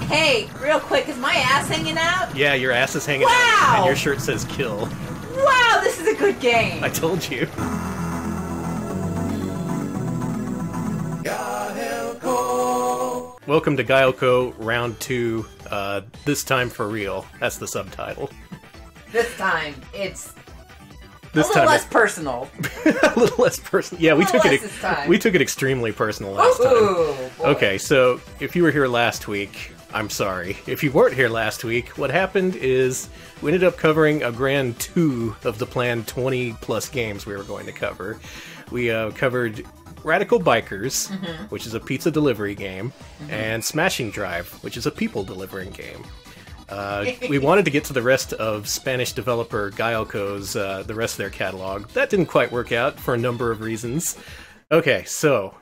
Hey, real quick, is my ass hanging out? Yeah, your ass is hanging Wow! out, and your shirt says kill. Wow, this is a good game! I told you. Gaelco. Welcome to Gaelco Round 2, this time for real. That's the subtitle. This time, it's This a little time less personal. a little less personal. Yeah, we took less it. this time. We took it extremely personal last time. Ooh, boy. Okay, so if you were here last week, I'm sorry. If you weren't here last week, what happened is we ended up covering a grand 2 of the planned 20-plus games we were going to cover. We covered Radical Bikers, which is a pizza delivery game, and Smashing Drive, which is a people delivering game. We wanted to get to the rest of Spanish developer Gaelco's, the rest of their catalog. That didn't quite work out for a number of reasons. Okay, so,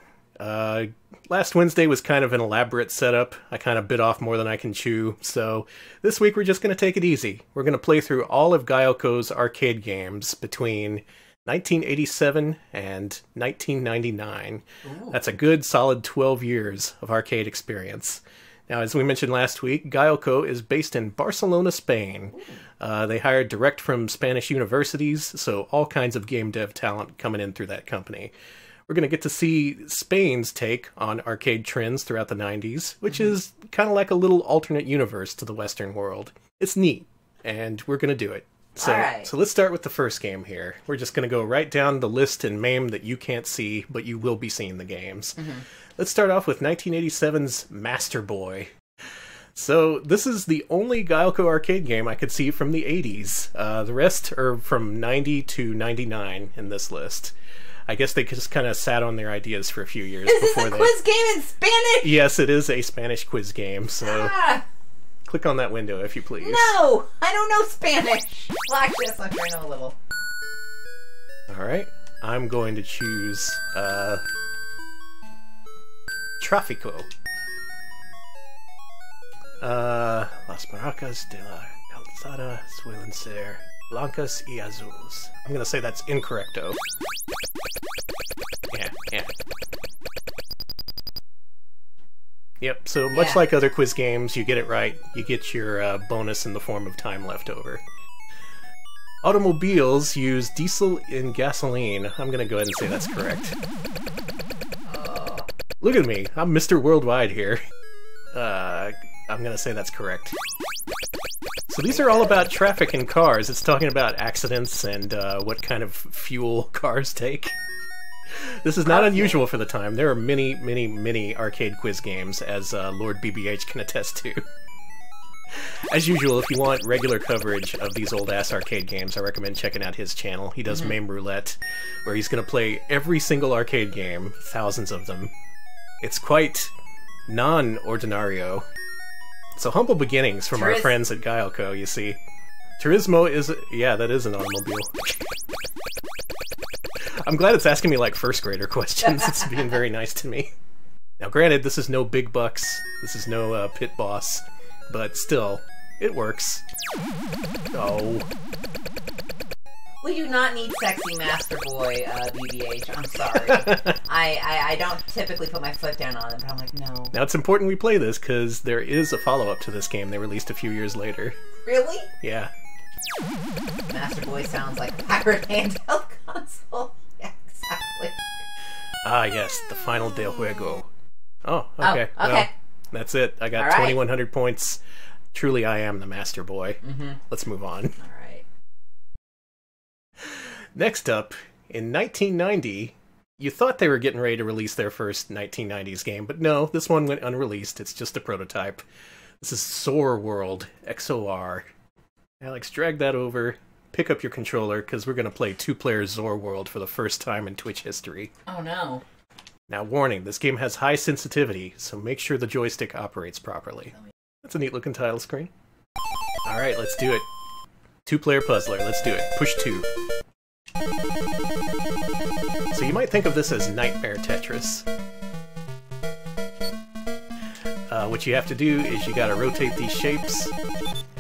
last Wednesday was kind of an elaborate setup. I kind of bit off more than I can chew, so this week we're just going to take it easy. We're going to play through all of Gaelco's arcade games between 1987 and 1999. Ooh. That's a good, solid 12 years of arcade experience. Now, as we mentioned last week, Gaelco is based in Barcelona, Spain. They hired direct from Spanish universities, so all kinds of game dev talent coming in through that company. We're going to get to see Spain's take on arcade trends throughout the 90s, which is kind of like a little alternate universe to the Western world. It's neat, and we're going to do it. So let's start with the first game here. We're just going to go right down the list in MAME that you can't see, but you will be seeing the games. Let's start off with 1987's Masterboy. So this is the only Gaelco arcade game I could see from the 80s. The rest are from 90 to 99 in this list. I guess they just kind of sat on their ideas for a few years before they... Is this a quiz game in Spanish? Yes, it is a Spanish quiz game, so... Click on that window, if you please. No! I don't know Spanish! Well, actually, that's not true. I know a little. Alright. I'm going to choose, Tráfico. Las maracas de la calzada suelen ser blancas y azules. I'm gonna say that's incorrecto. Yeah. Yep, so much like other quiz games, you get it right, you get your bonus in the form of time left over. Automobiles use diesel and gasoline. I'm gonna go ahead and say that's correct. Look at me, I'm Mr. Worldwide here. I'm gonna say that's correct. So these are all about traffic and cars. It's talking about accidents and what kind of fuel cars take. This is not unusual for the time. There are many, many, many arcade quiz games, as Lord BBH can attest to. As usual, if you want regular coverage of these old-ass arcade games, I recommend checking out his channel. He does MAME Roulette, where he's going to play every single arcade game, thousands of them. It's quite non-ordinario. So humble beginnings from our friends at Gaelco, you see. Turismo is... yeah, that is an automobile. I'm glad it's asking me like first grader questions. It's being very nice to me. Now granted, this is no big bucks, this is no pit boss, but still, it works. Oh. We do not need sexy Masterboy, BBH. I'm sorry. I don't typically put my foot down on it, but I'm like, no. Now it's important we play this, because there is a follow-up to this game they released a few years later. Really? Yeah. Masterboy sounds like a pirate handheld console. Yeah, exactly. Ah, yes, the final del juego. Oh, okay. Oh, okay. Well, that's it. I got 2,100 points. Truly, I am the Masterboy. Let's move on. Alright. Next up, in 1990, you thought they were getting ready to release their first 1990s game, but no, this one went unreleased. It's just a prototype. This is Soar World Xor. Alex, drag that over, pick up your controller, because we're going to play two-player Soar World for the first time in Twitch history. Oh no. Now, warning, this game has high sensitivity, so make sure the joystick operates properly. That's a neat-looking title screen. Alright, let's do it. Two-player puzzler, let's do it. Push 2. So you might think of this as Nightmare Tetris. What you have to do is you gotta rotate these shapes,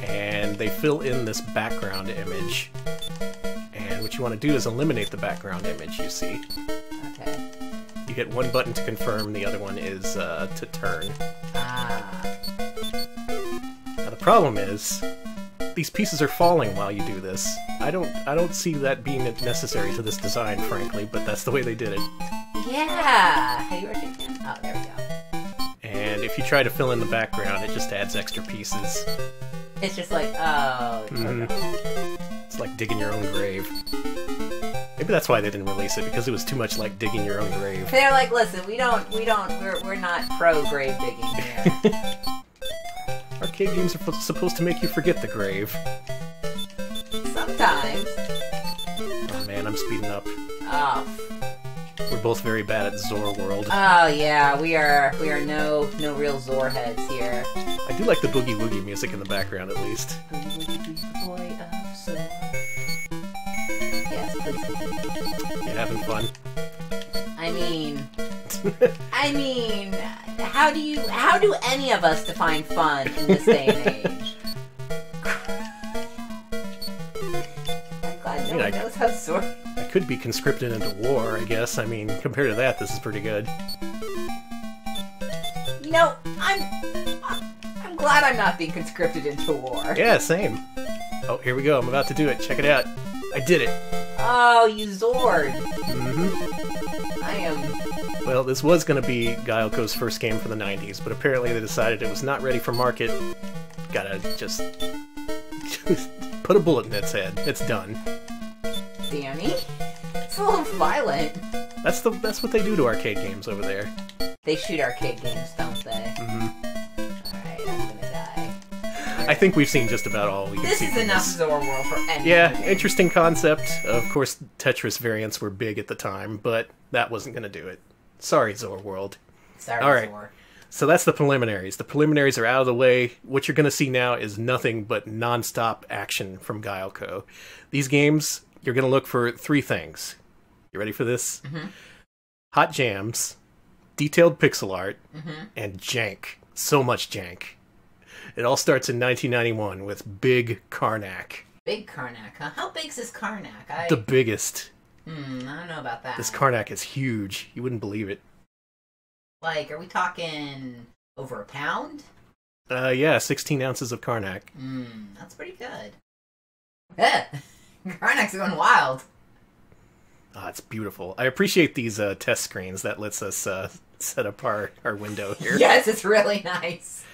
and they fill in this background image. And what you want to do is eliminate the background image you see. Okay. You hit one button to confirm, the other one is to turn. Ah. Problem is, these pieces are falling while you do this. I don't see that being necessary to this design, frankly, but that's the way they did it. Yeah! How do you rotate it? Oh, there we go. And if you try to fill in the background, it just adds extra pieces. It's just like, oh... It's like digging your own grave. Maybe that's why they didn't release it, because it was too much like digging your own grave. They're like, listen, we're not pro grave digging here. Arcade games are supposed to make you forget the grave. Sometimes. Oh man, I'm speeding up. Oh. We're both very bad at Xor World. Oh yeah, we are no real Xor heads here. I do like the boogie woogie music in the background, at least. Boy of Xor. Yes, please. You having fun? I mean, how do any of us define fun in this day and age? I'm glad no one knows how Xor. I could be conscripted into war, I guess. I mean, compared to that, this is pretty good. You know, I'm glad I'm not being conscripted into war. Yeah, same. Oh, here we go. I'm about to do it. Check it out. I did it. Oh, you Zored. Mm-hmm. I am... Well, this was going to be Gaelco's first game for the 90s, but apparently they decided it was not ready for market. Gotta just put a bullet in its head. It's done. Danny? It's a little violent. That's what they do to arcade games over there. They shoot arcade games, don't they? Mm-hmm. Alright, I'm gonna die. Right. I think we've seen just about all we can see. This is enough Xor World for any Yeah, game. interesting concept. Of course, Tetris variants were big at the time, but that wasn't going to do it. Sorry, Xor World. Sorry, Alright. Xor. So that's the preliminaries. The preliminaries are out of the way. What you're going to see now is nothing but non-stop action from Gaelco. These games, you're going to look for three things. You ready for this? Mm-hmm. Hot jams, detailed pixel art, Mm-hmm. and jank. So much jank. It all starts in 1991 with Big Karnak. Big Karnak, huh? How big's this Karnak? The biggest. I don't know about that. This Karnak is huge. You wouldn't believe it. Like, are we talking over a pound? Yeah, 16 ounces of Karnak. That's pretty good. Yeah. Karnak's going wild. Ah, it's beautiful. I appreciate these test screens. That lets us set up our window here. Yes, it's really nice.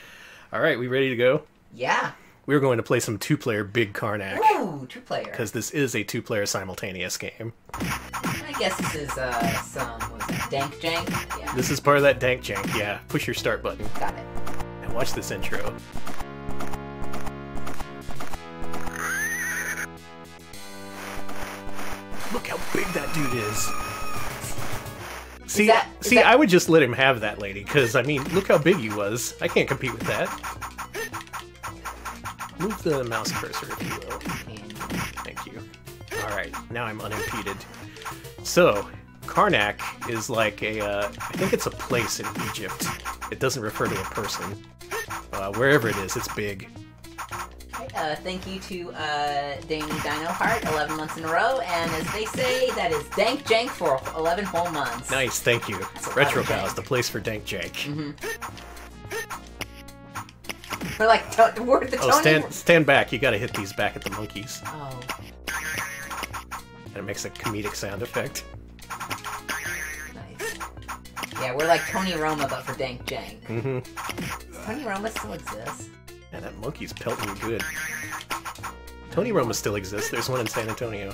All right, we ready to go? Yeah. We're going to play some two-player Big Karnak. Ooh, two-player. Because this is a two-player simultaneous game. I guess this is some, what was that, dank jank? Yeah. This is part of that dank jank, yeah. Push your start button. Got it. And watch this intro. Look how big that dude is. See, I would just let him have that lady, because, I mean, look how big he was. I can't compete with that. Move the mouse cursor, if you will. Thank you. Alright, now I'm unimpeded. So, Karnak is like a, I think it's a place in Egypt. It doesn't refer to a person. Wherever it is, it's big. Thank you to Danny Dino Heart, 11 months in a row, and as they say, that is dank jank for 11 whole months. Nice, thank you. Retro Pals, the place for dank jank. Mm-hmm. We're like, we're the Tony... stand back. You gotta hit these back at the monkeys. Oh. And it makes a comedic sound effect. Nice. Yeah, we're like Tony Roma, but for dank jank. Mm-hmm. Does Tony Roma still exist? Man, that monkey's pelting you good. Tony Roma still exists. There's one in San Antonio.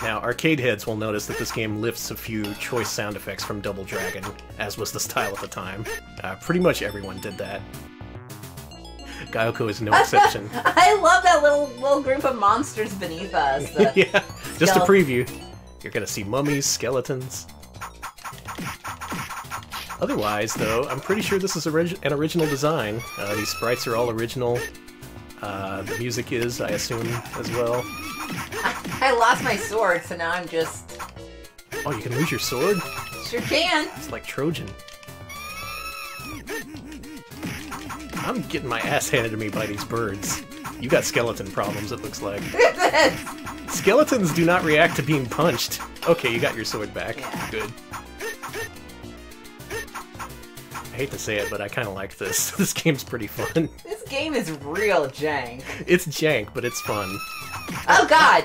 Now, arcade heads will notice that this game lifts a few choice sound effects from Double Dragon, as was the style at the time. Pretty much everyone did that. Gaelco is no exception. I love that little group of monsters beneath us. Yeah, just a preview. You're gonna see mummies, skeletons. Otherwise, though, I'm pretty sure this is an original design. These sprites are all original. The music is, I assume, as well. I lost my sword, so now I'm just... Oh, you can lose your sword? Sure can. It's like Trojan. I'm getting my ass handed to me by these birds. You got skeleton problems, it looks like. Skeletons do not react to being punched. Okay, you got your sword back. Yeah. Good. hate to say it, but I kind of like this. This game's pretty fun. This game is real jank. It's jank, but it's fun. Oh god!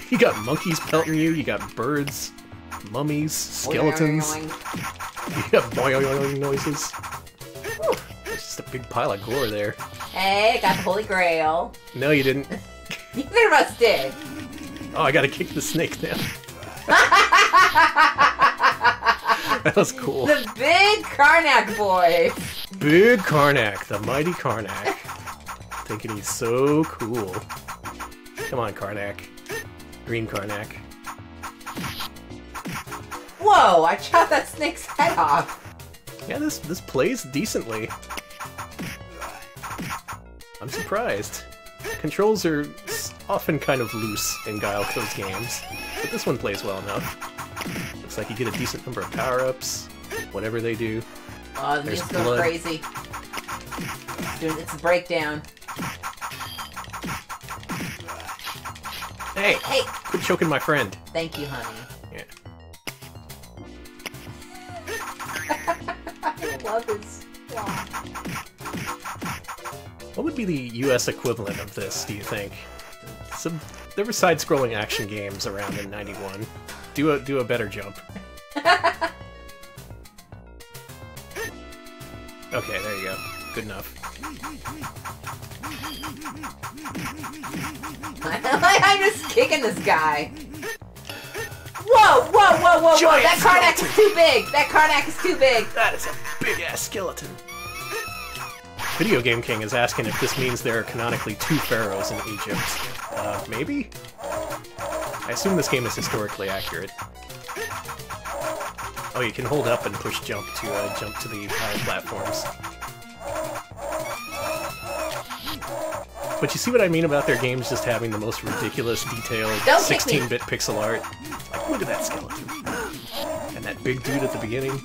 You got monkeys pelting you, you got birds, mummies, skeletons. You got boing noises. Whew. There's just a big pile of gore there. Hey, got the Holy Grail. No, you didn't. You very much did. Oh, I gotta kick the snake now. That was cool. The Big Karnak boy. Big Karnak, the mighty Karnak. Thinking he's so cool. Come on, Karnak. Green Karnak. Whoa, I chopped that snake's head off. Yeah, this plays decently. I'm surprised. Controls are often kind of loose in Gaelco's games, but this one plays well enough. Looks like you get a decent number of power-ups, whatever they do. Oh, the music's going crazy. Dude, it's a breakdown. Hey! Hey! Quit choking my friend. Thank you, honey. Yeah. I love this. Wow. What would be the US equivalent of this, do you think? There were side-scrolling action games around in '91. Do a better jump. Okay, there you go. Good enough. I'm just kicking this guy. Whoa, whoa, whoa, whoa, whoa! That Karnak is too big! That Karnak is too big! That is a big-ass skeleton. Video Game King is asking if this means there are canonically 2 pharaohs in Egypt. Maybe? I assume this game is historically accurate. Oh, you can hold up and push jump to jump to the higher platforms. But you see what I mean about their games just having the most ridiculous, detailed 16-bit pixel art? Like, look at that skeleton. And that big dude at the beginning.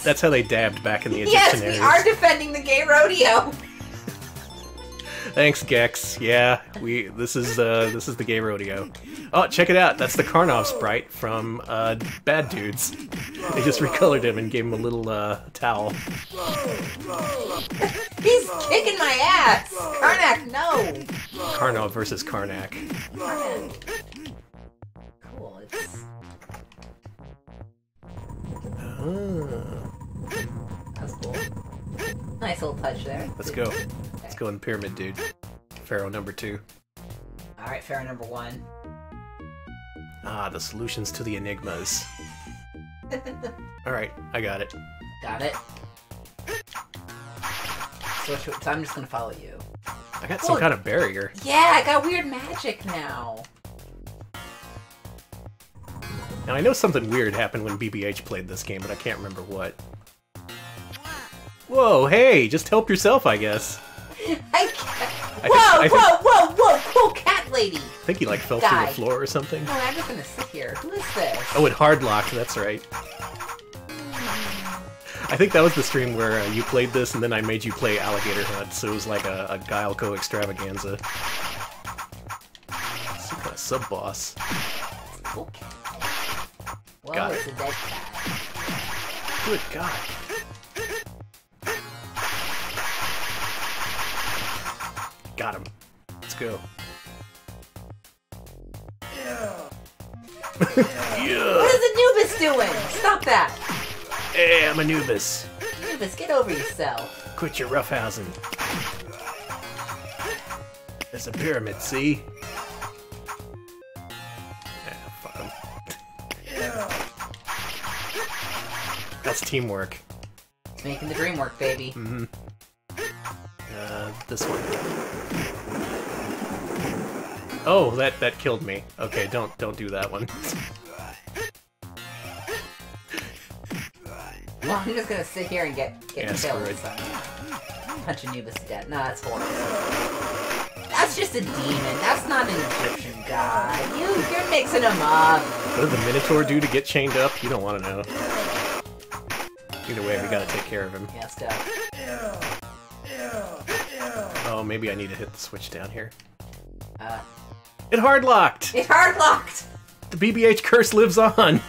That's how they dabbed back in the Egyptian Yes, we are defending the gay rodeo. Thanks, Gex. Yeah, this is the gay rodeo. Oh, check it out. That's the Karnov sprite from Bad Dudes. They just recolored him and gave him a little towel. He's kicking my ass. Karnak, no. Karnov versus Karnak. Karnak. Cool. It's... That's cool. Nice little touch there. Let's go. Okay. Let's go in Pyramid Dude. Pharaoh number 2. Alright, Pharaoh number 1. Ah, the solutions to the enigmas. Alright, I got it. Got it. So I'm just gonna follow you. I got some kind of barrier. Yeah, I got weird magic now. Now, I know something weird happened when BBH played this game, but I can't remember what. Whoa, hey, just help yourself, I guess. Whoa, cool cat lady. I think he, like, fell through the floor or something. No, I'm just gonna sit here. Who is this? Oh, it hard locked, that's right. I think that was the stream where you played this, and then I made you play Alligator Hunt, so it was like a Gaelco extravaganza. Some kind of sub-boss. Okay. Well, Got it's it. a dead cat. Good God. Got him. Let's go. Yeah. Yeah. What is Anubis doing? Stop that. Hey, I'm Anubis. Anubis, get over yourself. Quit your roughhousing. There's a pyramid, see? Fuck him. Yeah. That's teamwork. It's making the dream work, baby. Mm-hmm. This one. Oh, that killed me. Okay, don't do that one. Well, I'm just gonna sit here and get killed. Screw it. Punch Anubis to death. No, that's horrible. That's just a demon. That's not an Egyptian god. You're mixing them up. What did the Minotaur do to get chained up? You don't want to know. Either way, we gotta take care of him. Yeah, let's go. Oh, maybe I need to hit the switch down here. It hard locked. It hard locked. The BBH curse lives on.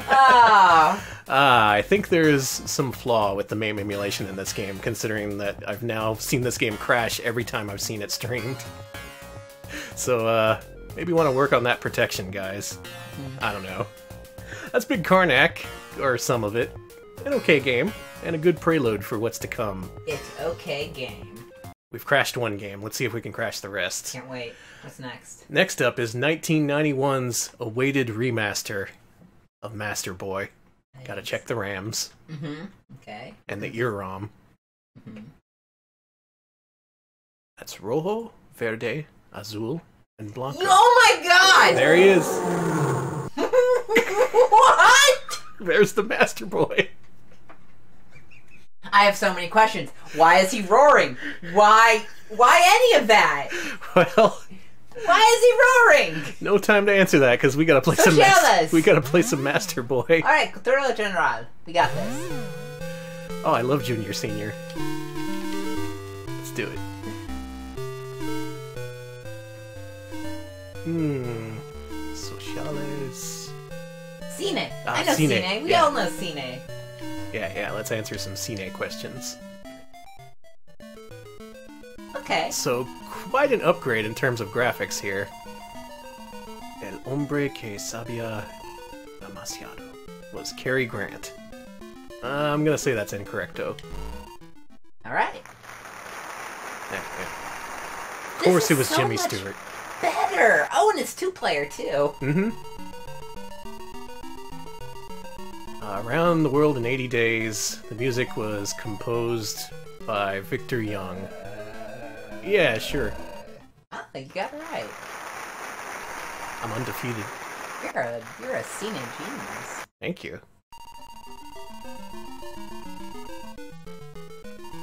Oh. I think there's some flaw with the MAME emulation in this game, considering that I've now seen this game crash every time I've seen it streamed. So, maybe want to work on that protection, guys. I don't know. That's Big Karnak, or some of it. An okay game, and a good prelude for what's to come. It's okay game. We've crashed one game. Let's see if we can crash the rest. Can't wait. What's next? Next up is 1991's awaited remaster of Masterboy. Nice. Gotta check the RAMs. Okay. And the EEROM. That's Rojo, Verde, Azul, and Blanco. Oh my god! There he is. What? There's the Masterboy. I have so many questions. Why is he roaring? Why any of that? Well, Why is he roaring? no time to answer that because we gotta play some. We gotta play some Masterboy. All right, Control General, we got this. Oh, I love Junior Senior. Let's do it. Sociales. Cine. Ah, I know Cine. Cine. We Yeah. all know Cine. Yeah, let's answer some Cine questions. Okay. So, quite an upgrade in terms of graphics here. El hombre que sabía demasiado was Cary Grant. I'm gonna say that's incorrect, though. All right. Yeah. Of course it was so Jimmy much Stewart. Better. Oh, and it's 2-player too. Around the World in 80 Days, the music was composed by Victor Young. Yeah, sure. Oh, you got it right. I'm undefeated. You're a Cine genius. Thank you.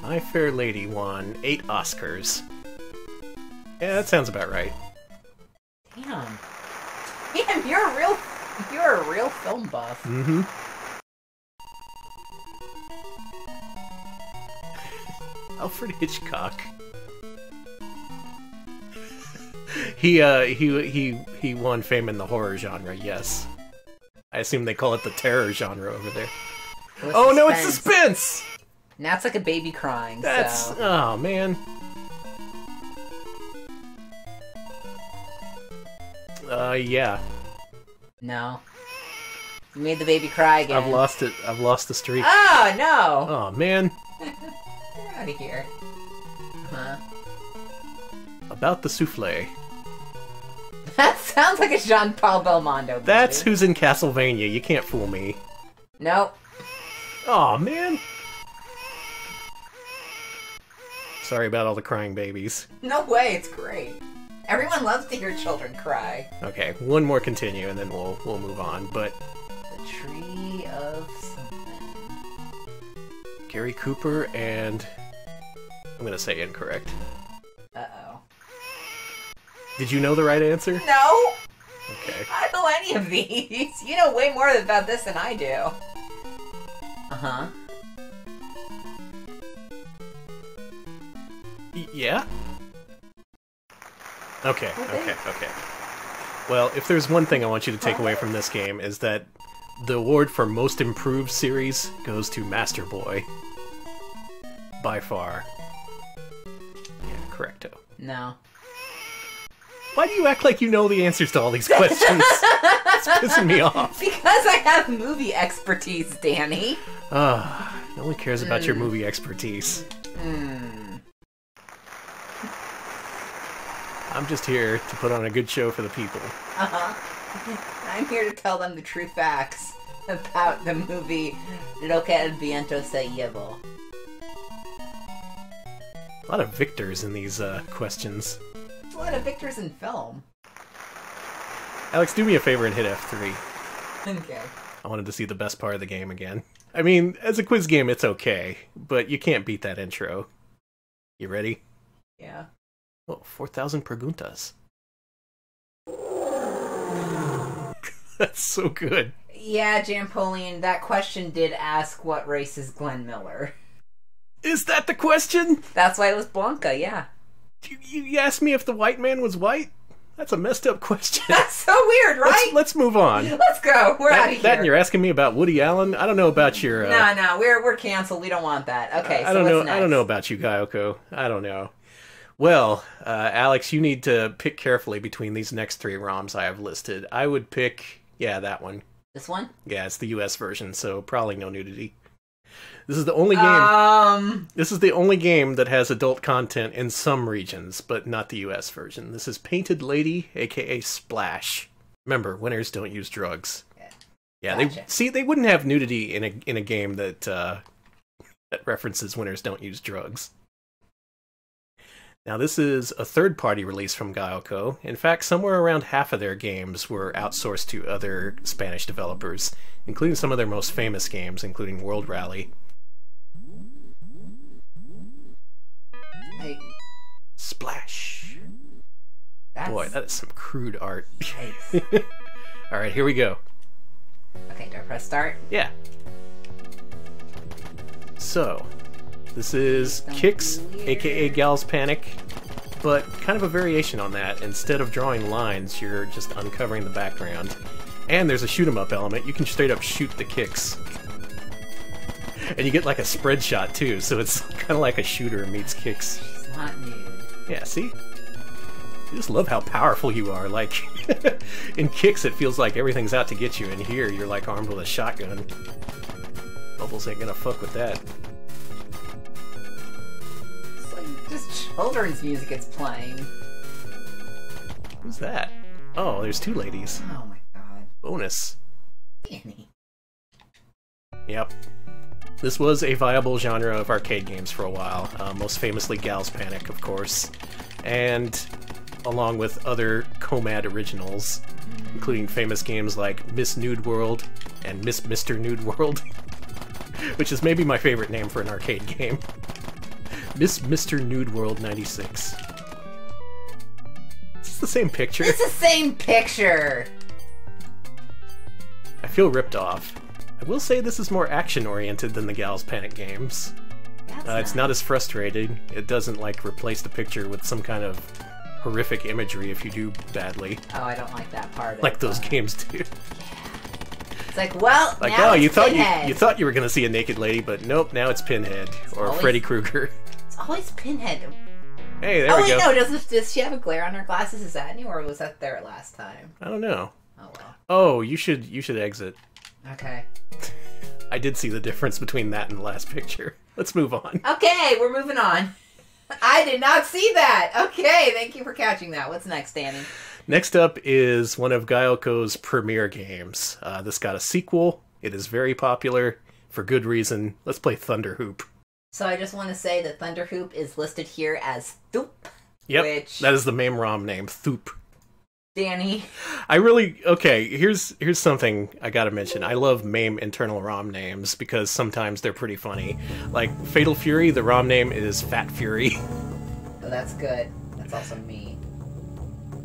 My Fair Lady won 8 Oscars. Yeah, that sounds about right. Damn, you're a real film buff. Alfred Hitchcock. He won fame in the horror genre, yes. I assume they call it the terror genre over there. Oh no, it's suspense! Now it's like a baby crying, That's... so... Oh, man. Yeah. No. You made the baby cry again. I've lost it. I've lost the streak. Oh, no! Oh, man. Get out of here. Huh? About the souffle. That sounds like a Jean-Paul Belmondo movie. That's who's in Castlevania. You can't fool me. Nope. Oh, man. Sorry about all the crying babies. No way, it's great. Everyone loves to hear children cry. Okay, one more continue and then we'll move on, but... The tree of something. Gary Cooper and... I'm gonna say incorrect. Uh-oh. Did you know the right answer? No! Okay. I don't know any of these. You know way more about this than I do. Uh-huh. Yeah? Okay. Well, if there's one thing I want you to take away from this game is that the award for Most Improved Series goes to Masterboy. By far. Yeah, correcto. No. Why do you act like you know the answers to all these questions? It's pissing me off. Because I have movie expertise, Danny. No one cares about your movie expertise. I'm just here to put on a good show for the people. I'm here to tell them the true facts about the movie Lo que el viento se llevó. A lot of victors in these questions. A lot of victors in film. Alex, do me a favor and hit F3. Okay. I wanted to see the best part of the game again. I mean, as a quiz game, it's okay, but you can't beat that intro. You ready? Yeah. Oh, 4,000 preguntas. That's so good. Yeah, Jampolian, that question did ask what race is Glenn Miller. Is that the question? That's why it was Blanca, yeah. You asked me if the white man was white? That's a messed up question. That's so weird, right? Let's move on. Let's go. We're out of here. That and you're asking me about Woody Allen? I don't know about your... No, we're canceled. We don't want that. Okay, I don't know. I don't know about you, Gaelco. I don't know. Well, Alex, you need to pick carefully between these next 3 ROMs I have listed. I would pick... Yeah, that one. This one? Yeah, it's the US version, so probably no nudity. This is the only game. This is the only game that has adult content in some regions, but not the US version. This is Painted Lady, aka Splash. Remember, winners don't use drugs. Yeah, gotcha. They wouldn't have nudity in a game that that references winners don't use drugs. Now, this is a third-party release from Gaelco. In fact, somewhere around half of their games were outsourced to other Spanish developers, including some of their most famous games, including World Rally. Hey. Splash. Boy, that is some crude art. Nice. Alright, here we go. Okay, do I press start? Yeah. So, this is Kicks, aka Gal's Panic, but kind of a variation on that. Instead of drawing lines, you're just uncovering the background. And there's a shoot-'em-up element. You can straight up shoot the kicks. And you get like a spread shot too, so it's kind of like a shooter meets Kicks. She's not nude. Yeah, see? I just love how powerful you are. Like, in Kicks it feels like everything's out to get you, and here you're like armed with a shotgun. Bubbles ain't gonna fuck with that. It's like just children's music it's playing. Who's that? Oh, there's 2 ladies. Oh my god. Bonus. Danny. Yep. This was a viable genre of arcade games for a while, most famously Gal's Panic, of course, and along with other Comad originals, including famous games like Miss Nude World and Miss Mr. Nude World, which is maybe my favorite name for an arcade game. Miss Mr. Nude World 96. Is this the same picture? It's the same picture! I feel ripped off. I will say this is more action-oriented than the Gal's Panic games. It's not as frustrating. It doesn't, like, replace the picture with some kind of horrific imagery if you do badly. Oh, I don't like that part. Like those games do. Yeah. It's like, well, like, now oh, it's you thought Pinhead. you thought you were gonna see a naked lady, but nope, now it's Pinhead or Freddy Krueger. It's always Pinhead. Hey, there we go. Oh wait, no, does she have a glare on her glasses? Is that new, or was that there last time? I don't know. Oh well. Oh, you should exit. Okay. I did see the difference between that and the last picture. Let's move on. Okay, we're moving on. I did not see that. Okay, thank you for catching that. What's next, Danny? Next up is one of Gaelco's premier games. This got a sequel. It is very popular, for good reason. Let's play Thunder Hoop. So I just want to say that Thunder Hoop is listed here as Thoop. Yep, that is the MAME ROM name, Thoop. Danny. Okay, here's something I gotta mention. I love MAME internal ROM names because sometimes they're pretty funny. Like, Fatal Fury, the ROM name is Fat Fury. Oh, that's good. That's also me.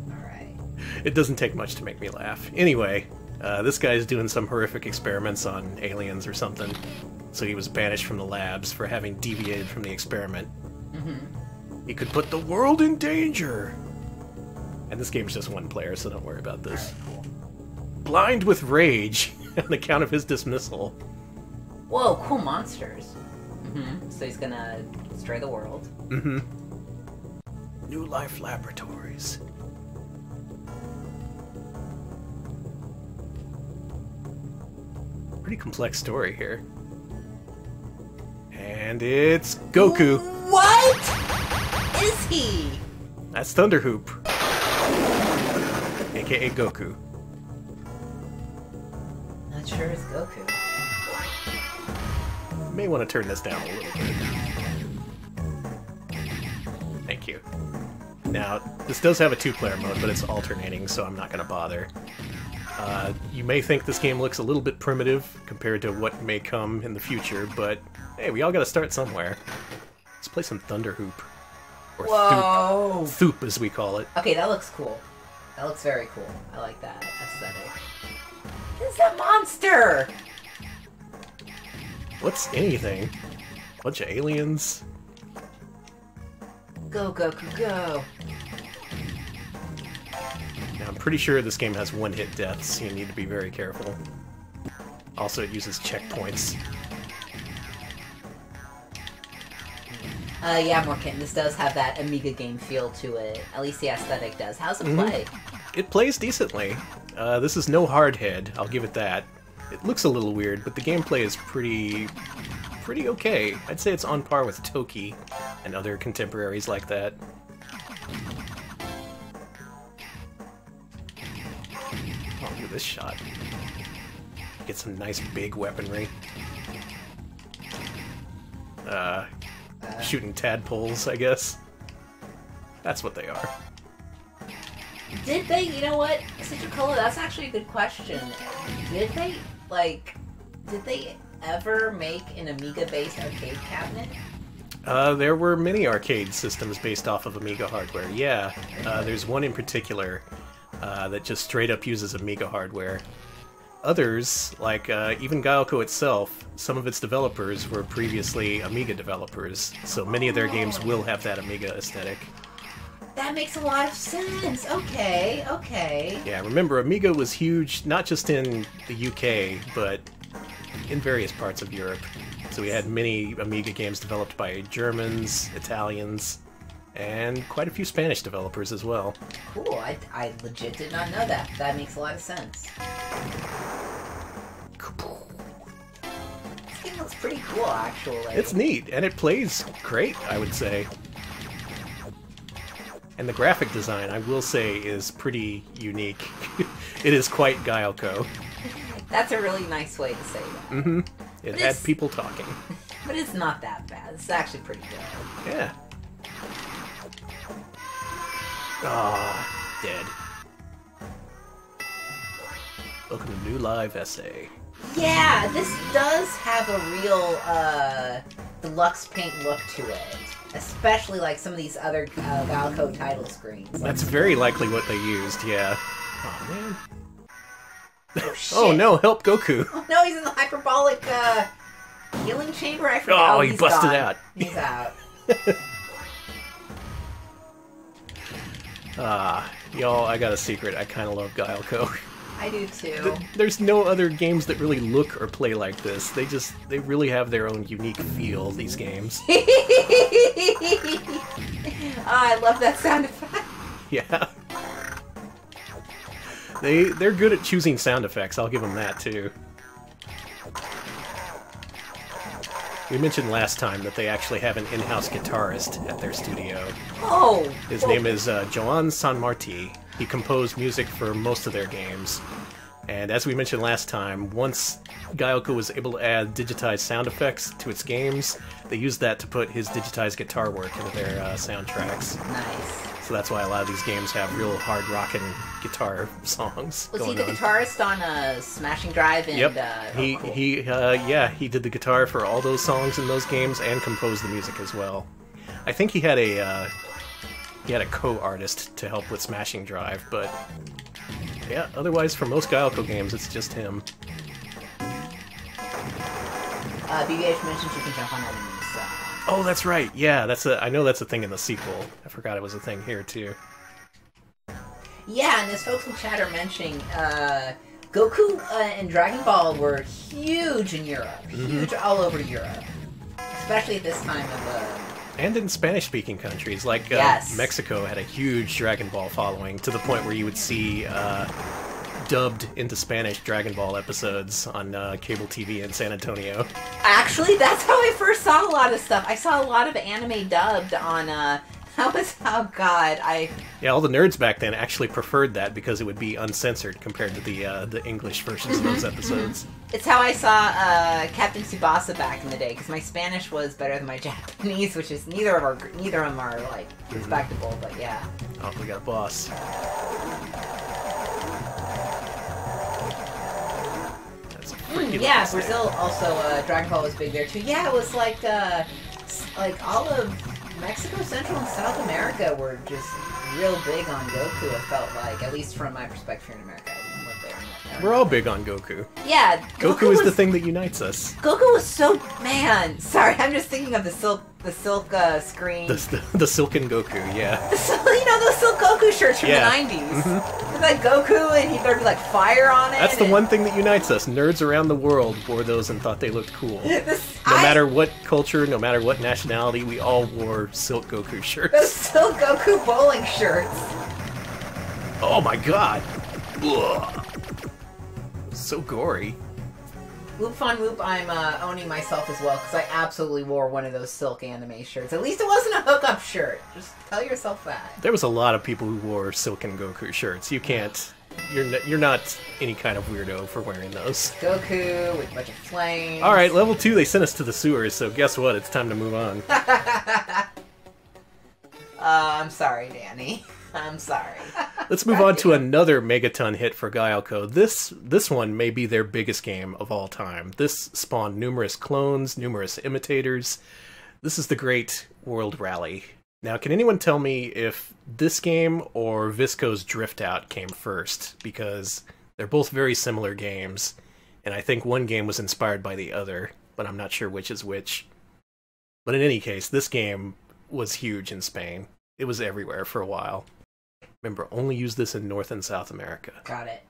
Alright. It doesn't take much to make me laugh. Anyway, this guy's doing some horrific experiments on aliens or something. So he was banished from the labs for having deviated from the experiment. He could put the world in danger! And this game's just one player, so don't worry about this. Right, cool. Blind with rage on account of his dismissal. Whoa, cool monsters. So he's gonna destroy the world. New Life Laboratories. Pretty complex story here. And it's Goku. What is he? That's Thunder Hoop. AKA Goku. Not sure it's Goku. May want to turn this down a little bit. Thank you. Now, this does have a 2-player mode, but it's alternating, so I'm not going to bother. You may think this game looks a little bit primitive compared to what may come in the future, but hey, we all got to start somewhere. Let's play some Thunder Hoop. Or Whoa! Thoop. Thoop, as we call it. Okay, that looks cool. That looks very cool. I like that aesthetic. It's a monster! What's anything? Bunch of aliens. Go, Goku, go. Now, I'm pretty sure this game has one-hit deaths, so you need to be very careful. Also, it uses checkpoints. Yeah, Morkin, this does have that Amiga game feel to it. At least the aesthetic does. How's it play? It plays decently. This is no hardhead, I'll give it that. It looks a little weird, but the gameplay is pretty okay. I'd say it's on par with Toki and other contemporaries like that. Oh, look at this shot. Get some nice big weaponry. Shooting tadpoles, I guess. That's what they are. Did they, you know what, Citricola, that's actually a good question. Did they ever make an Amiga-based arcade cabinet? There were many arcade systems based off of Amiga hardware, yeah. There's one in particular that just straight up uses Amiga hardware. Others, like even Gaelco itself, some of its developers were previously Amiga developers, so many of their games will have that Amiga aesthetic. That makes a lot of sense. Okay, okay. Yeah, remember, Amiga was huge, not just in the UK, but in various parts of Europe. So we had many Amiga games developed by Germans, Italians, and quite a few Spanish developers as well. Cool, I legit did not know that. That makes a lot of sense. This game looks pretty cool, actually. It's neat, and it plays great, I would say. And the graphic design, I will say, is pretty unique. It is quite Gaelco. That's a really nice way to say that. Mm-hmm. It had people talking. But it's not that bad. It's actually pretty good. Yeah. Ah, dead. Welcome to New Live Essay. Yeah, this does have a real deluxe paint look to it. Especially like some of these other Gaelco title screens. That's very likely what they used, yeah. Oh, man. Oh, shit. Oh, no, help Goku. Oh, no, he's in the hyperbolic healing chamber? I forgot. Oh, he busted gone. out. He's out. Y'all, I got a secret. I kind of love Gaelco. I do too. There's no other games that really look or play like this. They really have their own unique feel, these games. I love that sound effect. Yeah. They're good at choosing sound effects, I'll give them that too. We mentioned last time that they actually have an in-house guitarist at their studio. Oh! His name is Joan Sanmarti. He composed music for most of their games. And as we mentioned last time, once Gaelco was able to add digitized sound effects to its games, they used that to put his digitized guitar work into their soundtracks. Nice. So that's why a lot of these games have real hard rockin' guitar songs. Was he the guitarist on Smashing Drive and Yep. cool. He did the guitar for all those songs in those games and composed the music as well. I think he had a co-artist to help with Smashing Drive, but yeah, otherwise for most Gaelco games it's just him. BBH mentioned you can jump on enemies, so... Oh, that's right. Yeah, I know that's a thing in the sequel. I forgot it was a thing here too. Yeah, and as folks in chat are mentioning, Goku and Dragon Ball were huge in Europe. Huge all over Europe. Especially at this time of... And in Spanish-speaking countries, like Yes. Mexico had a huge Dragon Ball following, to the point where you would see dubbed into Spanish Dragon Ball episodes on cable TV in San Antonio. Actually, that's how I first saw a lot of stuff. I saw a lot of anime dubbed on, that was, oh god, Yeah, all the nerds back then actually preferred that because it would be uncensored compared to the English versions of those episodes. It's how I saw Captain Tsubasa back in the day, because my Spanish was better than my Japanese, which is neither of them are like respectable, but yeah. Oh, we got a boss. That's a freaking Yeah, boss Brazil there. also Dragon Ball was big there too. Yeah, it was like all of Mexico, Central, and South America were just real big on Goku. It felt like, at least from my perspective here in America. I didn't live there much. We're all big on Goku. Yeah, Goku is the thing that unites us. Goku was so man. Sorry, I'm just thinking of the silk screen. The silken Goku, yeah. You know those silk Goku shirts from Yeah. the 90s. With like Goku, and there'd be like fire on it. That's the one thing that unites us. Nerds around the world wore those and thought they looked cool. No matter what culture, no matter what nationality, we all wore silk Goku shirts. Those silk Goku bowling shirts. Oh my god. Ugh. So gory. Whoop Fun Whoop, I'm owning myself as well, because I absolutely wore one of those silk anime shirts. At least it wasn't a hookup shirt. Just tell yourself that. There was a lot of people who wore silken Goku shirts. You can't... You're not any kind of weirdo for wearing those. Goku with a bunch of flames. Alright, level 2, they sent us to the sewers, so guess what? It's time to move on. I'm sorry, Danny. I'm sorry. Let's move on to another megaton hit for Gaelco. This one may be their biggest game of all time. This spawned numerous clones, numerous imitators. This is the Great World Rally. Now, can anyone tell me if this game or Visco's Drift Out came first? Because they're both very similar games, and I think one game was inspired by the other, but I'm not sure which is which. But in any case, this game was huge in Spain. It was everywhere for a while. Remember, only use this in North and South America. Got it.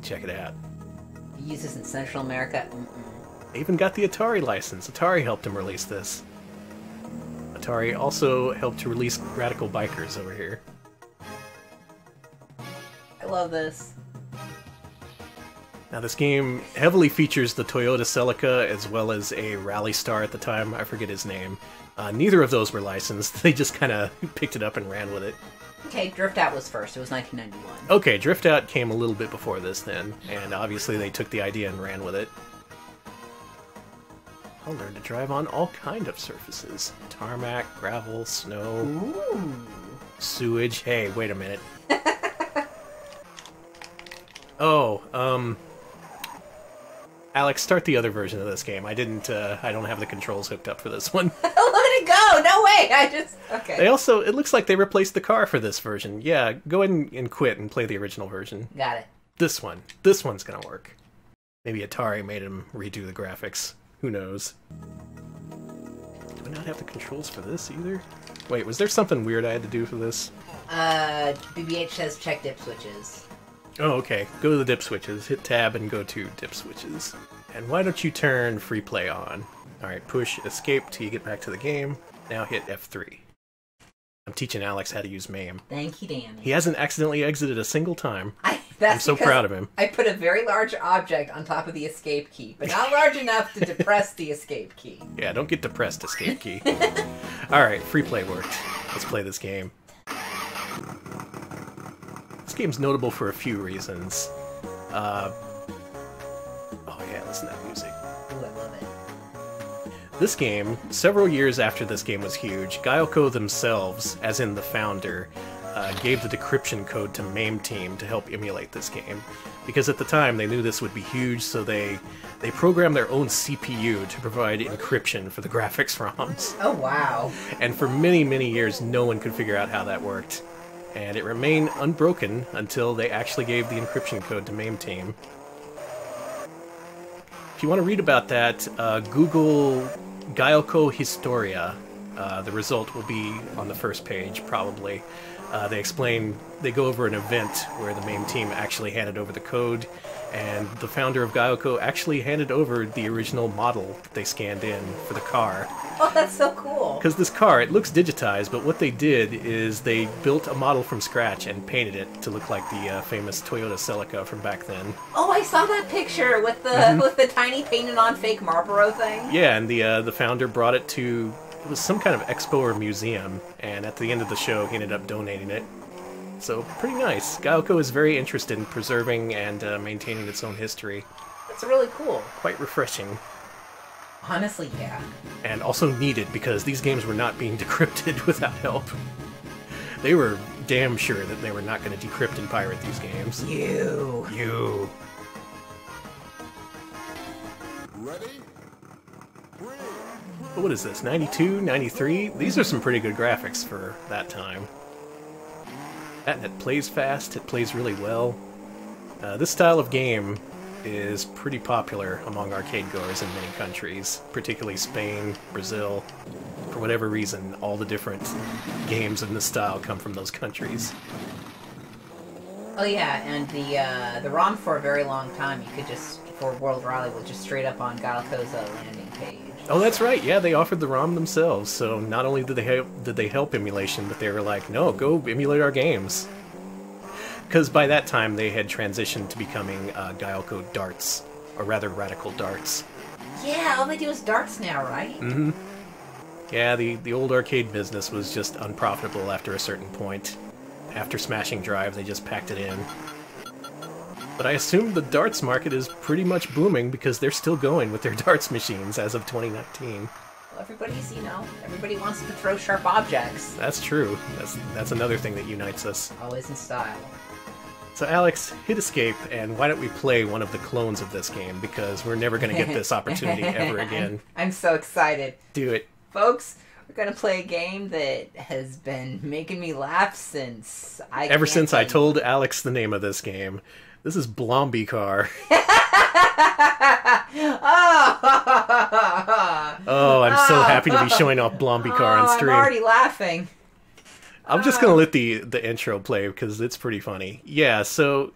Check it out. You use this in Central America? They even got the Atari license. Atari helped him release this. Atari also helped to release Radical Bikers over here. I love this. Now, this game heavily features the Toyota Celica as well as a rally star at the time. I forget his name. Neither of those were licensed. They just kind of picked it up and ran with it. Okay, Drift Out was first. It was 1991. Okay, Drift Out came a little bit before this then, and obviously they took the idea and ran with it. I'll learn to drive on all kind of surfaces. Tarmac, gravel, snow, Ooh. sewage. Hey, wait a minute. Oh, Alex, start the other version of this game. I don't have the controls hooked up for this one. Let it go! No way! Okay. They also, it looks like they replaced the car for this version. Yeah, go ahead and quit and play the original version. Got it. This one's gonna work. Maybe Atari made him redo the graphics. Who knows? Do I not have the controls for this either? Wait, was there something weird I had to do for this? BBH says check dip switches. Oh, okay. Go to the dip switches, hit tab, and go to dip switches. And why don't you turn free play on? Alright, push escape till you get back to the game. Now hit F3. I'm teaching Alex how to use MAME. Thank you, Danny. He hasn't accidentally exited a single time. That's I'm so because proud of him. I put a very large object on top of the escape key, but not large enough to depress the escape key. Yeah, don't get depressed, escape key. Alright, free play worked. Let's play this game. This game's notable for a few reasons. Oh yeah, listen to that music. Ooh, I love it. This game, several years after this game was huge, Gaelco themselves, as in the founder, gave the decryption code to MAME team to help emulate this game. Because at the time they knew this would be huge, so they programmed their own CPU to provide encryption for the graphics ROMs. Oh, wow. And for many, many years, no one could figure out how that worked. And it remained unbroken until they actually gave the encryption code to MAME team. If you want to read about that, Google Gaelco Historia. The result will be on the first page, probably. They go over an event where the MAME team actually handed over the code, and the founder of Gaelco actually handed over the original model that they scanned in for the car. Oh, that's so cool. Because this car, it looks digitized, but what they did is they built a model from scratch and painted it to look like the famous Toyota Celica from back then. Oh, I saw that picture with the tiny painted on fake Marlboro thing. Yeah, and the founder brought it to, it was some kind of expo or museum, and at the end of the show he ended up donating it. So, pretty nice. Gaelco is very interested in preserving and maintaining its own history. That's really cool. Quite refreshing. Honestly, yeah. And also needed, because these games were not being decrypted without help. They were damn sure that they were not going to decrypt and pirate these games. You. Ready? But what is this, 92, 93? These are some pretty good graphics for that time. And it plays fast, it plays really well. This style of game is pretty popular among arcade goers in many countries, particularly Spain, Brazil. For whatever reason, all the different games in this style come from those countries. Oh yeah, and the ROM for a very long time, you could just, for World Rally, was just straight up on Gaelco's landing page. Oh, that's right. Yeah, they offered the ROM themselves. So not only did they help emulation, but they were like, no, go emulate our games. Because by that time, they had transitioned to becoming Gaelco darts, or rather radical darts. Yeah, all they do is darts now, right? Mm-hmm. Yeah, the old arcade business was just unprofitable after a certain point. After Smashing Drive, they just packed it in. But I assume the darts market is pretty much booming because they're still going with their darts machines as of 2019. Well, everybody's, everybody wants to throw sharp objects. That's true. That's another thing that unites us. Always in style. So Alex, hit escape, and why don't we play one of the clones of this game, because we're never going to get this opportunity ever again. I'm so excited. Do it. Folks, we're going to play a game that has been making me laugh since Ever since I told Alex the name of this game. This is Blomby Car. Oh, I'm so happy to be showing off Blomby Car on stream. I'm already laughing. I'm just gonna let the intro play because it's pretty funny. Yeah, so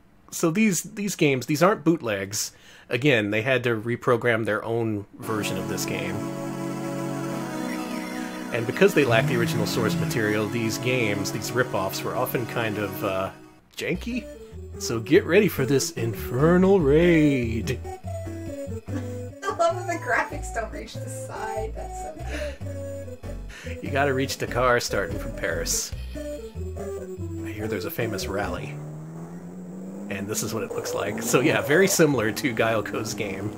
these games, these aren't bootlegs. Again, they had to reprogram their own version of this game. And because they lack the original source material, these games, these rip-offs, were often kind of janky. So get ready for this infernal raid. I love when the graphics don't reach the side. That's so good. You gotta reach Dakar starting from Paris. I hear there's a famous rally. And this is what it looks like. So yeah, very similar to Gaelco's game.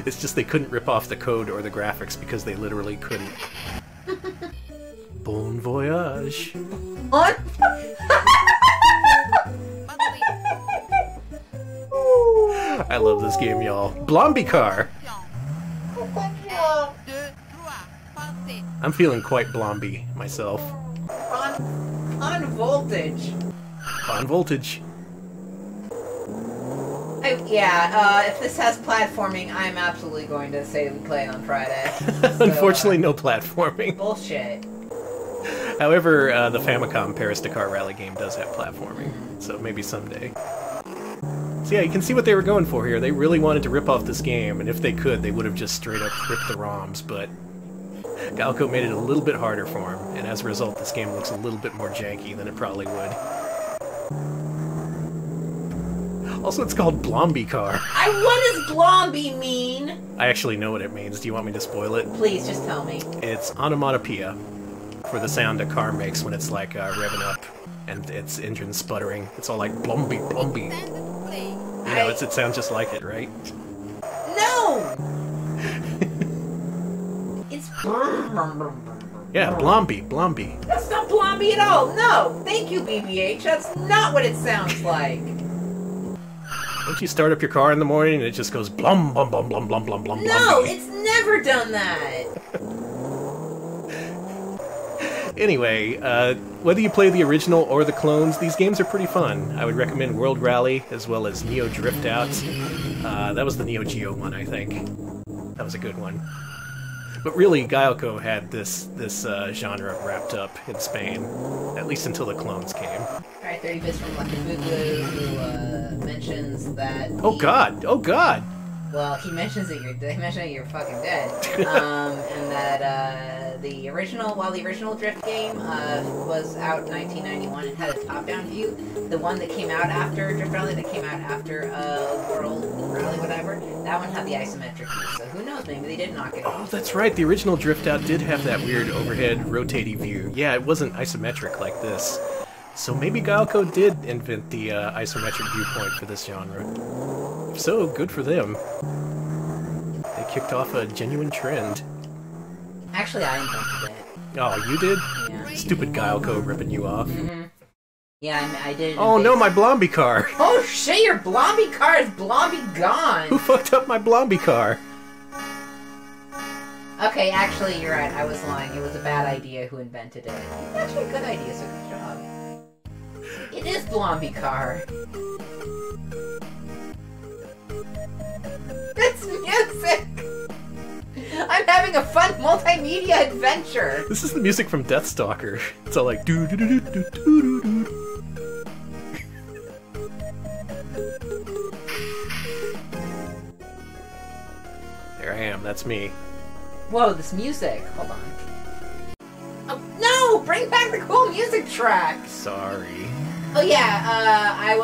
It's just they couldn't rip off the code or the graphics because they literally couldn't. Bon voyage. On? I love this game, y'all. Blomby Car! I'm feeling quite Blomby myself. On voltage. On voltage. If this has platforming, I'm absolutely going to say we play it on Friday. Unfortunately, no platforming. Bullshit. However, the Famicom Paris Dakar Rally game does have platforming, so maybe someday. So yeah, you can see what they were going for here. They really wanted to rip off this game, and if they could, they would have just straight up ripped the ROMs, but Gaelco made it a little bit harder for them, and as a result, this game looks a little bit more janky than it probably would. Also, it's called Blomby Car. What does Blomby mean? I actually know what it means. Do you want me to spoil it? Please, just tell me. It's onomatopoeia for the sound a car makes when it's like revving up and its engine sputtering. It's all like Blomby, Blomby. You know, it sounds just like it, right? No! It's... Yeah, Blomby, Blomby. That's not Blomby at all! No! Thank you, BBH. That's not what it sounds like. Don't you start up your car in the morning and it just goes blum, blum, blum, blum, blum, blum, blum, No, Blomby. it's never done that! Anyway, whether you play the original or the clones, these games are pretty fun. I would recommend World Rally, as well as Neo Drift Out. That was the Neo Geo one, I think. That was a good one. But really, Gaelco had this genre wrapped up in Spain, at least until the clones came. Alright, 30 bits from Lucky Boogaloo, who mentions that... Oh god! Oh god! Well, he mentions that you're fucking dead. And that the original Drift game was out in 1991 and had a top-down view, the one that came out after Drift Rally, that came out after World Rally, whatever, that one had the isometric view. So who knows? Maybe they did knock it off. Oh, that's right. The original Drift Out did have that weird overhead rotating view. Yeah, it wasn't isometric like this. So maybe Gaelco did invent the isometric viewpoint for this genre. If so, good for them. They kicked off a genuine trend. Actually, I invented it. Oh, you did? Yeah. Stupid Gaelco ripping you off. Mm-hmm. Yeah, I did it. Oh no, my Blomby Car! Oh shit, your Blomby Car is Blomby gone! Who fucked up my Blomby Car? Okay, actually, you're right. I was lying. It was a bad idea who invented it. Actually, a good idea, so good job. It is Blomby Car. It's music! I'm having a fun multimedia adventure! This is the music from Deathstalker. It's all like doo doo doo doo doo doo doo. There I am, that's me. Whoa, this music. Hold on. Oh, no! Bring back the cool music track! Sorry. Oh yeah,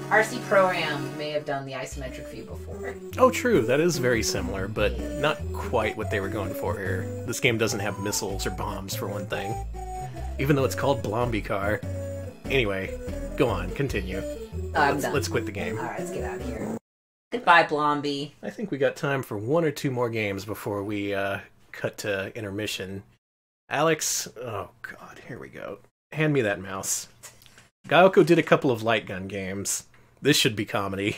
RC Pro-Am may have done the isometric view before. Oh, true. That is very similar, but not quite what they were going for here. This game doesn't have missiles or bombs, for one thing. Even though it's called Blomby Car. Anyway, go on, continue. Let's quit the game. Alright, let's get out of here. Goodbye, Blomby. I think we got time for one or two more games before we cut to intermission. Alex, oh god, here we go. Hand me that mouse. Gaelco did a couple of light gun games. This should be comedy.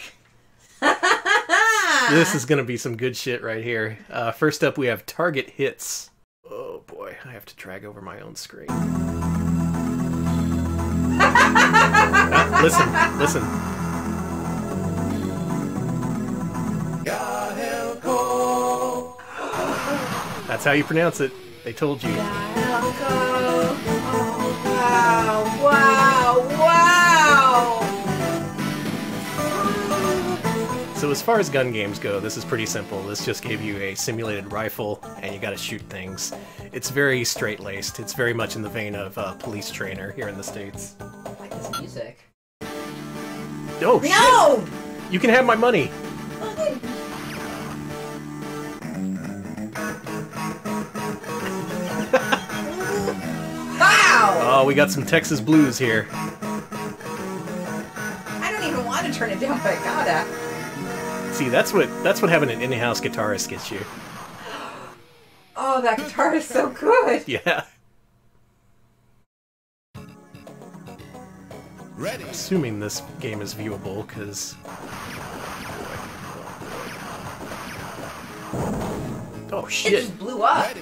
This is gonna be some good shit right here. First up, we have Target Hits. Oh boy, I have to drag over my own screen. Listen. Gaelco. That's how you pronounce it. They told you. Gaelco. Oh, wow, wow! So as far as gun games go, this is pretty simple. This just gave you a simulated rifle, and you gotta shoot things. It's very straight-laced. It's very much in the vein of Police Trainer here in the States. I like this music. Oh, shit! No! You can have my money! Wow! Oh, we got some Texas blues here. I don't even want to turn it down, but I gotta. See, that's what having an in-house guitarist gets you. Oh, that guitar is so good! Yeah. Ready. Assuming this game is viewable, because... Oh, It shit. just blew up! Ready.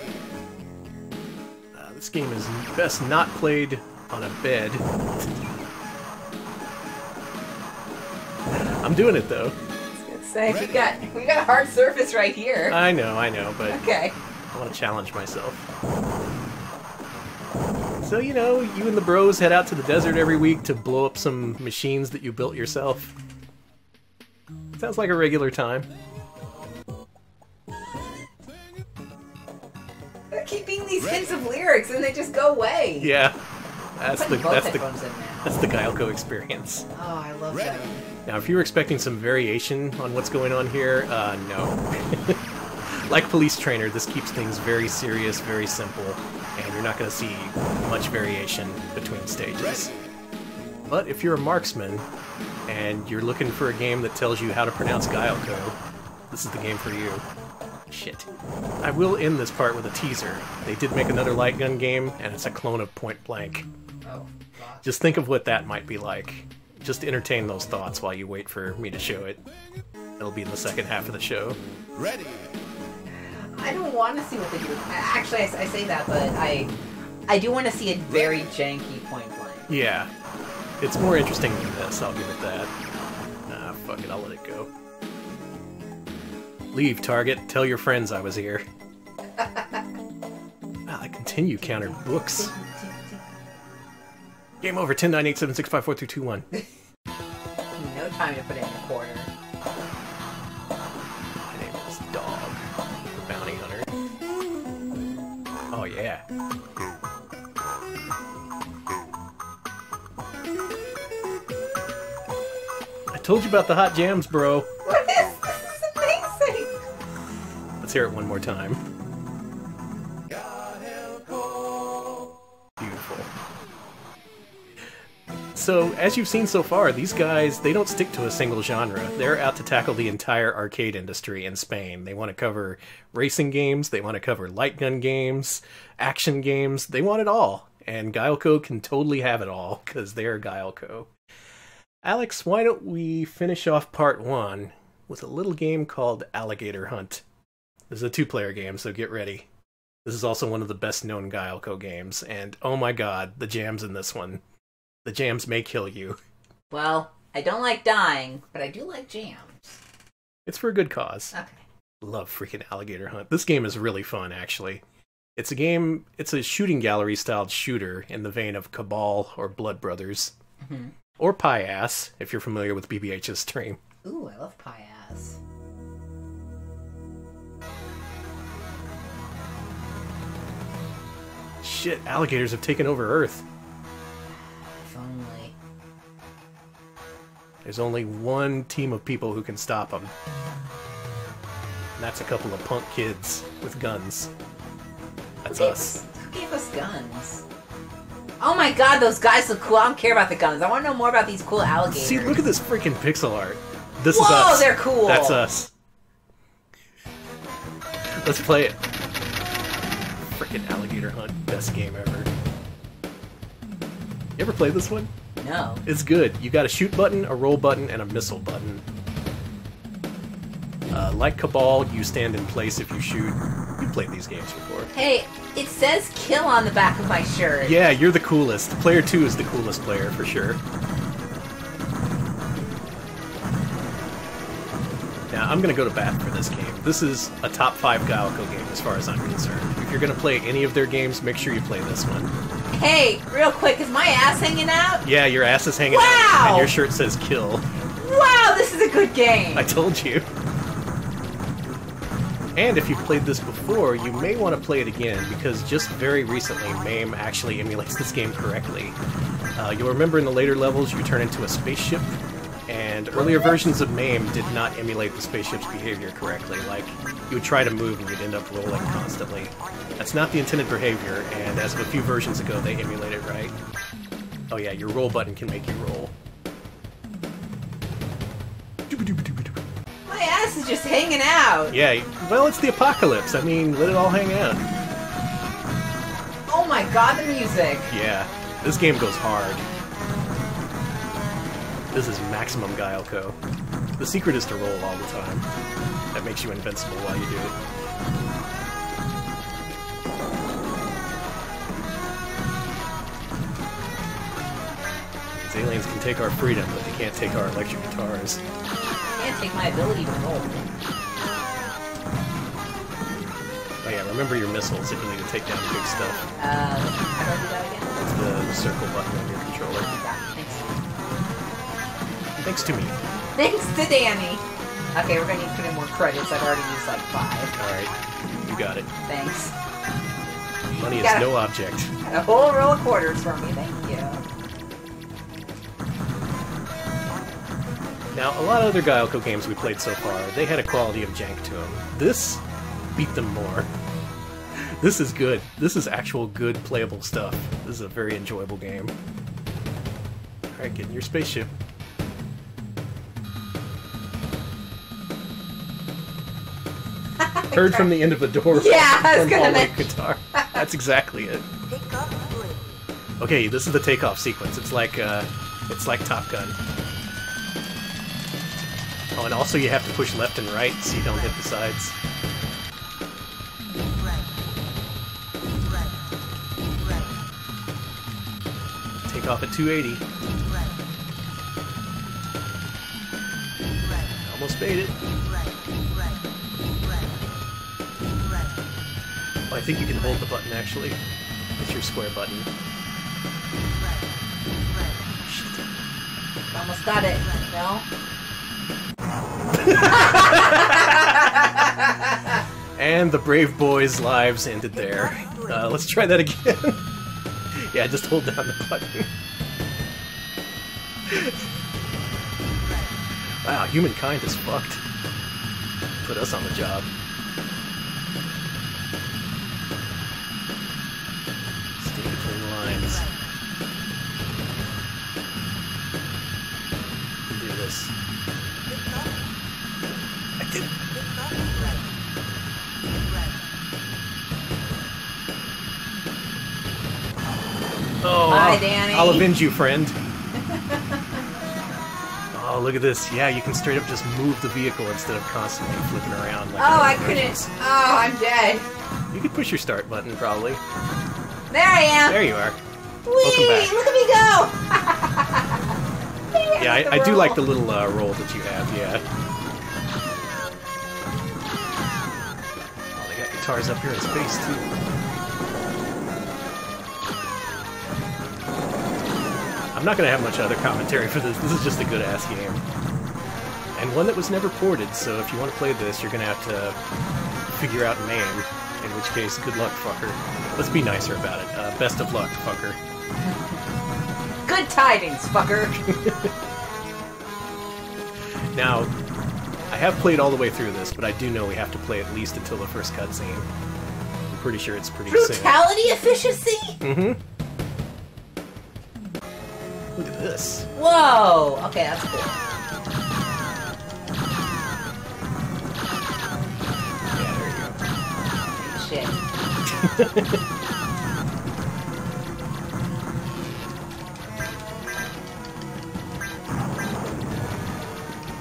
This game is best not played on a bed. I'm doing it, though. I was gonna say, we got a hard surface right here. I know, but Okay. I want to challenge myself. So, you know, you and the bros head out to the desert every week to blow up some machines that you built yourself. Sounds like a regular time. They're keeping these hints of lyrics and they just go away. Yeah, that's the Headphones in now. that's the Gaelco experience. Oh, I love Ready. that. Now, if you were expecting some variation on what's going on here, no. Like Police Trainer, this keeps things very serious, very simple, and you're not going to see much variation between stages. But if you're a marksman, and you're looking for a game that tells you how to pronounce Gaelco, this is the game for you. Shit. I will end this part with a teaser. They did make another light gun game, and it's a clone of Point Blank. Oh, God. Just think of what that might be like. Just entertain those thoughts while you wait for me to show it. It'll be in the second half of the show. Ready. I don't want to see what they do. Actually, I say that, but I do want to see a very janky Point Blank. Yeah. It's more interesting than this, I'll give it that. Ah, fuck it, I'll let it go. Leave, Target. Tell your friends I was here. Wow, that continue counter books. Game over. 10, 9, 8, 7, 6, 5, 4, 3, 2, 1. No time to put it in a quarter. My name is Dog, the bounty hunter. Oh, yeah. I told you about the hot jams, bro. What is this? This is amazing! Let's hear it one more time. Gaelco. Beautiful. So, as you've seen so far, these guys, they don't stick to a single genre. They're out to tackle the entire arcade industry in Spain. They want to cover racing games, they want to cover light gun games, action games, they want it all. And Gaelco can totally have it all, because they're Gaelco. Alex, why don't we finish off part 1 with a little game called Alligator Hunt. This is a 2-player game, so get ready. This is also one of the best-known Gaelco games, and oh my god, the jams in this one. The jams may kill you. Well, I don't like dying, but I do like jams. It's for a good cause. Okay. Love freaking Alligator Hunt. This game is really fun, actually. It's a shooting gallery styled shooter in the vein of Cabal or Blood Brothers. Mm-hmm. Or Pie Ass, if you're familiar with BBH's stream. Ooh, I love pie ass. Shit, alligators have taken over Earth. If only. There's only one team of people who can stop them. And that's a couple of punk kids with guns. That's us. Who gave us guns? Oh my god, those guys look cool. I don't care about the guns. I want to know more about these cool alligators. See, look at this freaking pixel art. This is Whoa, us. they're cool. That's us. Let's play it. Freaking Alligator Hunt. Best game ever. You ever played this one? No. It's good. You got a shoot button, a roll button, and a missile button. Like Cabal, you stand in place if you shoot. You've played these games before. Hey, it says kill on the back of my shirt. Yeah, you're the coolest. Player 2 is the coolest player, for sure. Now, I'm gonna go to bat for this game. This is a top 5 Gaelco game as far as I'm concerned. If you're gonna play any of their games, make sure you play this one. Hey, real quick, is my ass hanging out? Yeah, your ass is hanging Wow! out, and your shirt says kill. Wow, this is a good game. I told you. And if you've played this before, you may want to play it again, because just very recently, MAME actually emulates this game correctly. You'll remember in the later levels, you turn into a spaceship, and earlier versions of MAME did not emulate the spaceship's behavior correctly. Like, you would try to move and you'd end up rolling constantly. That's not the intended behavior, and as of a few versions ago, they emulate it right. Oh yeah, your roll button can make you roll. My ass is just hanging out. Yeah, well, it's the apocalypse. I mean, let it all hang out. Oh my god, the music. Yeah, this game goes hard. This is maximum Gaelco. The secret is to roll all the time. That makes you invincible while you do it. These aliens can take our freedom, but they can't take our electric guitars. Can't take my ability to roll. Oh yeah, remember your missiles if you need to take down big stuff. How do I do that again? It's the circle button on your controller. Got it, thanks. Thanks to me. Thanks to Danny. Okay, we're gonna need to put in more credits. I've already used like 5. Alright, you got it. Thanks. Money is Got it. no object. Got a whole row of quarters from me. Thank you. Now, a lot of other Gaelco games we played so far, they had a quality of jank to them. This beat them more. This is good. This is actual good playable stuff. This is a very enjoyable game. Alright, get in your spaceship. Heard from the end of the door. Yeah, I was from gonna Hallway mention. Guitar. That's exactly it. Okay, this is the takeoff sequence. It's like Top Gun. Oh, and also you have to push left and right so you don't hit the sides. Take off at 280. Almost made it. Oh, I think you can hold the button actually. It's your square button. Almost got it. No? And the brave boys' lives ended there. Let's try that again. Yeah, just hold down the button. Wow, humankind is fucked. Put us on the job. Stay between the lines. We can do this. I did it. Oh, Bye, Danny. I'll avenge you, friend. Oh, look at this. Yeah, you can straight up just move the vehicle instead of constantly flipping around. Like Oh, I other couldn't. versions. Oh, I'm dead. You could push your start button, probably. There I am. There you are. Whee! Welcome back. Look at me go. Yeah, I do like the little roll that you have, yeah. Oh, they got guitars up here in space, too. I'm not going to have much other commentary for this. This is just a good-ass game. And one that was never ported, so if you want to play this, you're going to have to figure out MAME, in which case, good luck, fucker. Let's be nicer about it. Best of luck, fucker. Good tidings, fucker! Now, I have played all the way through this, but I do know we have to play at least until the first cutscene. I'm pretty sure it's pretty soon. Brutality efficiency? Mm-hmm. Look at this. Whoa! Okay, that's cool. Yeah, there you go. Shit.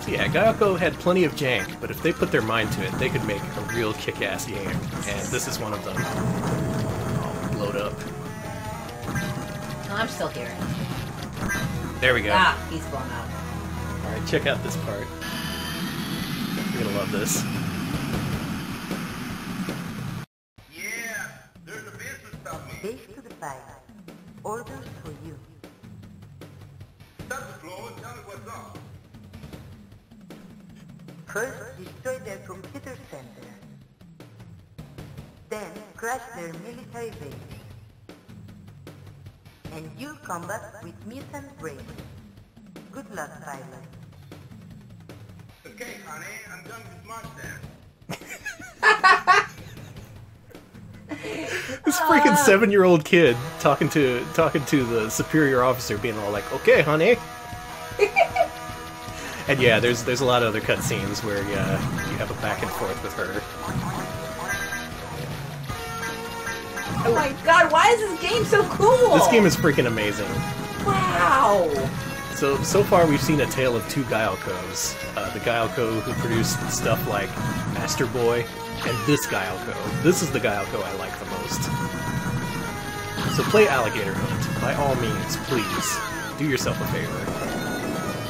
Yeah, Gaelco had plenty of jank, but if they put their mind to it, they could make a real kick-ass game, and this is one of them. Oh, blowed up. No, I'm still here. There we go. Ah, he's blown up. Alright, check out this part. You're gonna love this. Yeah, there's a business about me. Base to the fight. Orders for you. Stop the floor and tell me what's up. First, destroy their computer center. Then, crash their military base. And you'll combat with mutant brains. Good luck, pilot. Okay, honey, I'm done with smart dance. This freaking 7-year-old kid talking to the superior officer, being all like, "Okay, honey." And yeah, there's a lot of other cutscenes where you have a back and forth with her. Oh my god, why is this game so cool? This game is freaking amazing. Wow! So far we've seen a tale of two Gaelcos. The Gaelco who produced stuff like Masterboy, and this Gaelco. This is the Gaelco I like the most. So play Alligator Hunt. By all means, please. Do yourself a favor.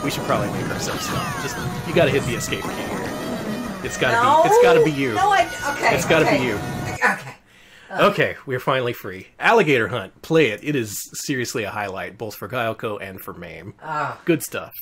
We should probably make ourselves stop. Just, you gotta hit the escape key here. It's gotta be you. No, okay. It's gotta okay. be you. Okay. Okay, we're finally free. Alligator Hunt. Play it. It is seriously a highlight, both for Gaelco and for MAME. Good stuff.